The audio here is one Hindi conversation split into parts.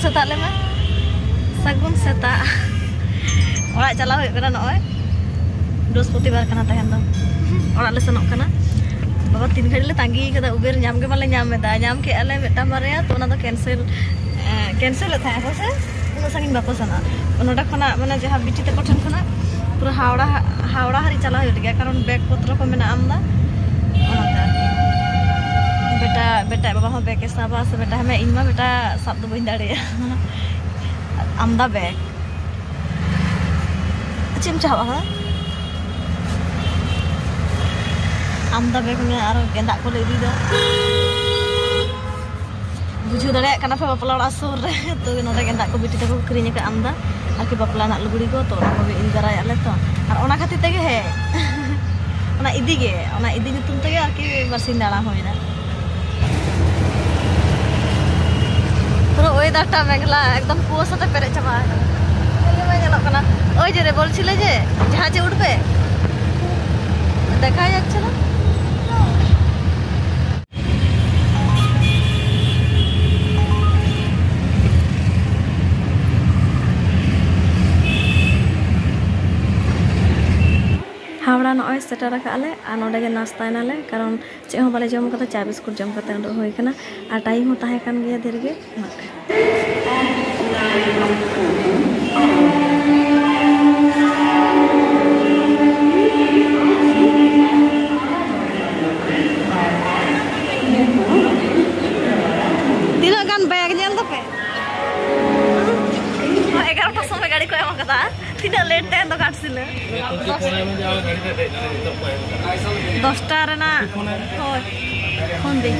सेता ले में सागुन सेता ओरा चला हो कना नय बृहस्पतिवार कना तहन दो ओरा ले सनोक कना बाबा 3 घड़ी ले तांगी कदा उबेर नाम के माले नाम मेदा नाम के आले बेटा मारे तो ना तो कैंसिल था से उन संगिन बाको सना नोडा खना माने जहां बिची ते कोठन खना पूरा हावड़ा हरी चला हो गया कारण बैग पत्र को मेना आमदा बेटा बेटा बाबा हो बैग के साबा से बेटा हमें इनमा बेटा सब दो बइन दाड़े आमदा बैग चिम चावा है आमदा बैग में आरो गेंदा को ले दी दो बुझु दाड़े कना पे बापला ओड़ा सुर रे तो नोडे गेंदा को बिटी तको क्रीन के आमदा आकि बापला ना लुगड़ी को तो ना को इदी दराय आले तो और ओना खातिर तेगे हे ओना इदी नितुम तेगे आकि बरसिन दाड़ा होइना पूरा वेदारटा मेघला एकदम कुआ साथे पेरे चाबा एले में नेलो कना ओइ जे रे बोलछिले जे जहाजे उठबे देखा যাচ্ছে না हावड़ा नय सेटर आले और नोडे नास्तायनाले कारण चे हो बाले जम कता चा बिस्कुट जम कता उडो होय कना और टाइम हो ताहे कान गया देर गे तीना गान बैग नेल दपे 11टा समय गाड़ी को एम कता तीना लेट ते तो काट सिले 10टा रे ना होय फोन दे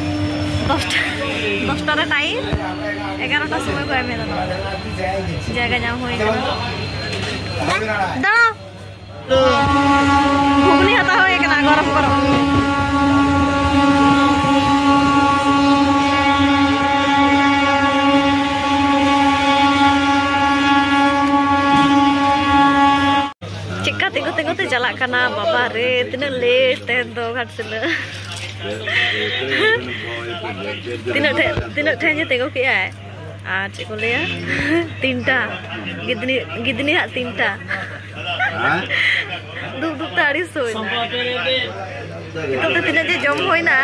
10टा रे टाइम 11टा समय को एम जगह नाम होय दा घुगनी हता होय कना गरम गरम तेगोते चला कना बाबा रे तिना लेट तेन दो घाट सिले तिना ठे जे तेगो के आय आ चे को लेया 3टा गिदनी हा 3टा दुब ताड़ी सोय तो तिना जे जम होइना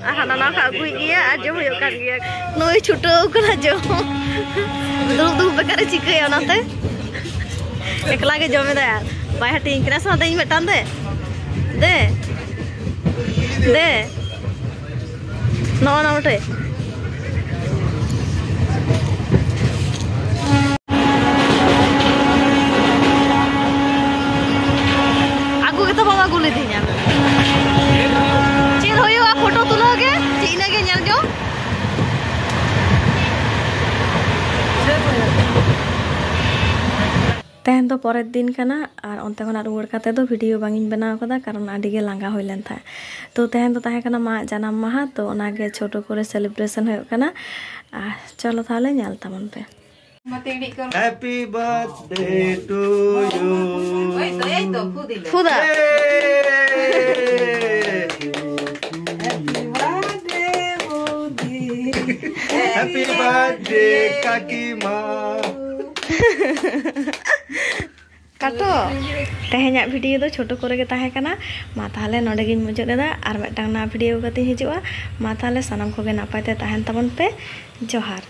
आ हाना ना का गुई गया आ जम होय कान गया नोय छुटो कना जो दुब बेकारे चिके ओनाते एकला के जमे दा यार बाय हटिंग कना सा देई मेटान दे नो ना उठे आगु के तो बाबा गुले दिया चेर होयो आ फोटो तुलोगे चीना के नेल जो तेहन तो परेर दिन कना और अंते खना रुवाड़ काते तो वीडियो बांगिन बनाव कदा कारण आडिगे लांगा होय लेन था तो तेहन तो ताहे कना मा जन्म माहा तो ओनागे छोटो करे सेलिब्रेशन होय कना चलो ताहले नेल ताबन पे हैप्पी बर्थडे टू यू ओई तो खुदा हैप्पी बर्थडे काकी मां काटो तेहना वीडियो दो छोटो करे के ताहे कना मा ताहले नोडे गिन मुचाद देदा और मेटांग ना वीडियो कते हिजुआ मा ताहले सनम कोगे नापायते ताहेन ताबन पे जोहार।